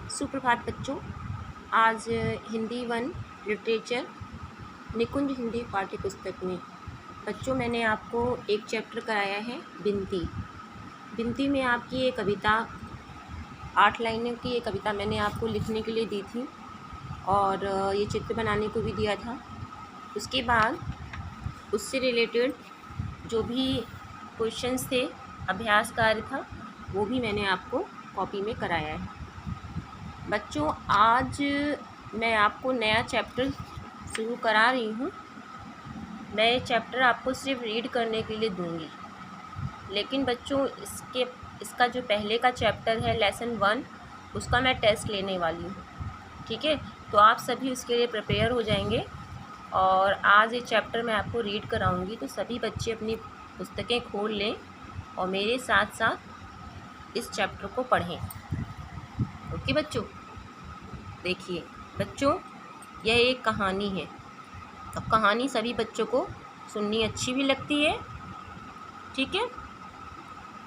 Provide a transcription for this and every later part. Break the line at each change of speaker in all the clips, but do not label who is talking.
सुप्रभात बच्चों। आज हिंदी 1 लिटरेचर निकुंज हिंदी पाठ्य पुस्तक में बच्चों मैंने आपको एक चैप्टर कराया है बिनती। बिनती में आपकी ये कविता 8 लाइनों की ये कविता मैंने आपको लिखने के लिए दी थी और ये चित्र बनाने को भी दिया था। उसके बाद उससे रिलेटेड जो भी क्वेश्चंस थे, अभ्यास कार्य था, वो भी मैंने आपको कॉपी में कराया है। बच्चों आज मैं आपको नया चैप्टर शुरू करा रही हूँ। मैं ये चैप्टर आपको सिर्फ रीड करने के लिए दूँगी, लेकिन बच्चों इसका जो पहले का चैप्टर है लेसन 1, उसका मैं टेस्ट लेने वाली हूँ। ठीक है, तो आप सभी उसके लिए प्रिपेयर हो जाएंगे और आज ये चैप्टर मैं आपको रीड कराऊंगी। तो सभी बच्चे अपनी पुस्तकें खोल लें और मेरे साथ साथ इस चैप्टर को पढ़ें। ओके बच्चों, देखिए बच्चों, यह एक कहानी है। अब कहानी सभी बच्चों को सुननी अच्छी भी लगती है। ठीक है,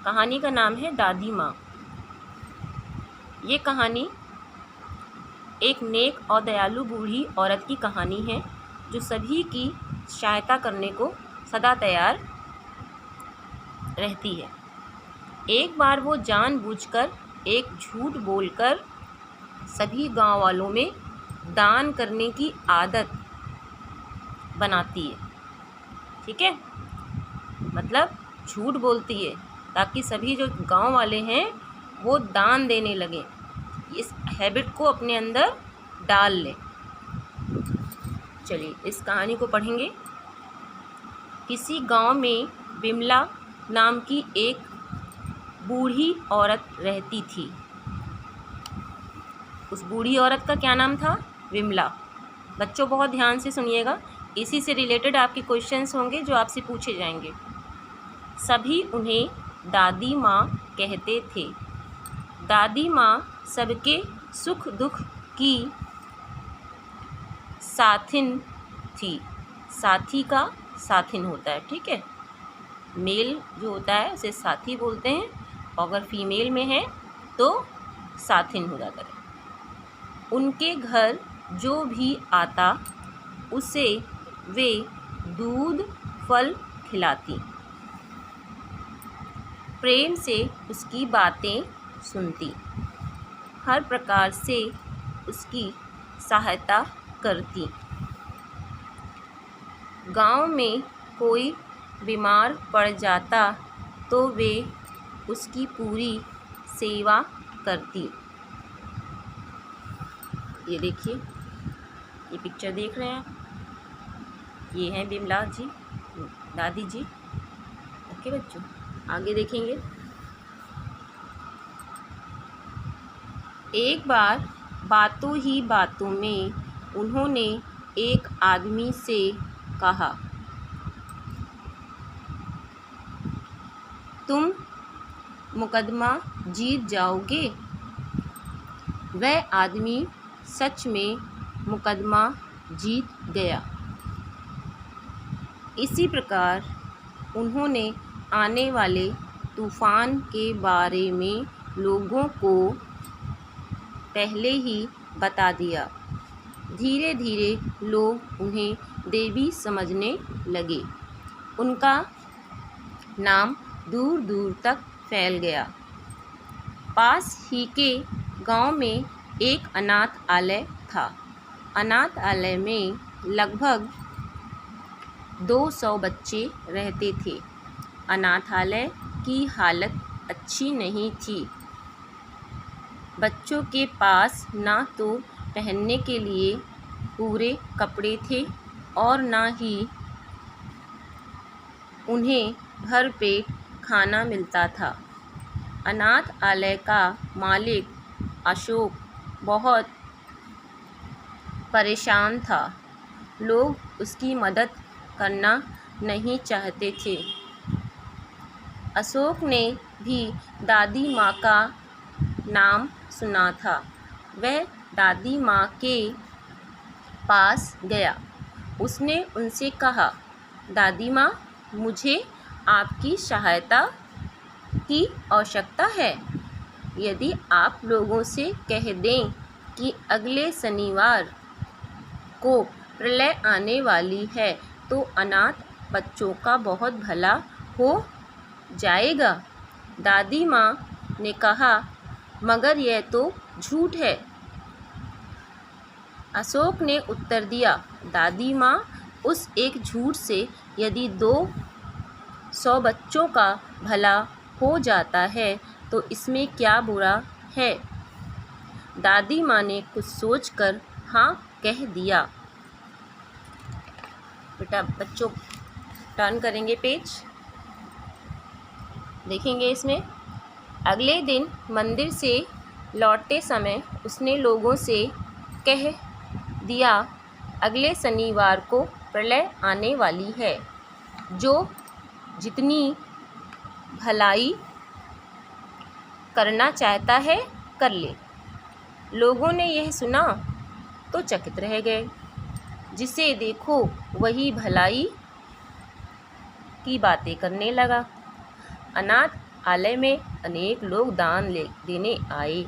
कहानी का नाम है दादी माँ। ये कहानी एक नेक और दयालु बूढ़ी औरत की कहानी है जो सभी की सहायता करने को सदा तैयार रहती है। एक बार वो जानबूझकर एक झूठ बोलकर सभी गांव वालों में दान करने की आदत बनाती है। ठीक है, मतलब झूठ बोलती है ताकि सभी जो गांव वाले हैं वो दान देने लगें, इस हैबिट को अपने अंदर डाल लें। चलिए इस कहानी को पढ़ेंगे। किसी गांव में विमला नाम की एक बूढ़ी औरत रहती थी। उस बूढ़ी औरत का क्या नाम था? विमला। बच्चों बहुत ध्यान से सुनिएगा, इसी से रिलेटेड आपके क्वेश्चंस होंगे जो आपसे पूछे जाएंगे। सभी उन्हें दादी माँ कहते थे। दादी माँ सबके सुख दुख की साथिन थी। साथी का साथिन होता है, ठीक है। मेल जो होता है उसे साथी बोलते हैं, और अगर फीमेल में है तो साथिन हो जाता है। उनके घर जो भी आता उसे वे दूध फल खिलाती, प्रेम से उसकी बातें सुनती, हर प्रकार से उसकी सहायता करती। गांव में कोई बीमार पड़ जाता तो वे उसकी पूरी सेवा करती। ये देखिए, ये पिक्चर देख रहे हैं आप, ये हैं बिमला जी, दादी जी। ओके बच्चों, आगे देखेंगे। एक बार बातों ही बातों में उन्होंने एक आदमी से कहा, तुम मुकदमा जीत जाओगे। वह आदमी सच में मुकदमा जीत गया। इसी प्रकार उन्होंने आने वाले तूफान के बारे में लोगों को पहले ही बता दिया। धीरे धीरे लोग उन्हें देवी समझने लगे। उनका नाम दूर दूर तक फैल गया। पास ही के गांव में एक अनाथालय था। अनाथालय में लगभग 200 बच्चे रहते थे। अनाथालय की हालत अच्छी नहीं थी। बच्चों के पास ना तो पहनने के लिए पूरे कपड़े थे और ना ही उन्हें भरपेट खाना मिलता था। अनाथालय का मालिक अशोक बहुत परेशान था। लोग उसकी मदद करना नहीं चाहते थे। अशोक ने भी दादी माँ का नाम सुना था। वह दादी माँ के पास गया। उसने उनसे कहा, दादी माँ, मुझे आपकी सहायता की आवश्यकता है। यदि आप लोगों से कह दें कि अगले शनिवार को प्रलय आने वाली है तो अनाथ बच्चों का बहुत भला हो जाएगा। दादी माँ ने कहा, मगर यह तो झूठ है। अशोक ने उत्तर दिया, दादी माँ, उस एक झूठ से यदि 200 बच्चों का भला हो जाता है तो इसमें क्या बुरा है। दादी माँ ने कुछ सोचकर हाँ कह दिया। बेटा बच्चों टर्न करेंगे पेज, देखेंगे इसमें। अगले दिन मंदिर से लौटते समय उसने लोगों से कह दिया, अगले शनिवार को प्रलय आने वाली है। जो जितनी भलाई करना चाहता है कर ले। लोगों ने यह सुना तो चकित रह गए। जिसे देखो वही भलाई की बातें करने लगा। अनाथ आलय में अनेक लोग दान देने आए।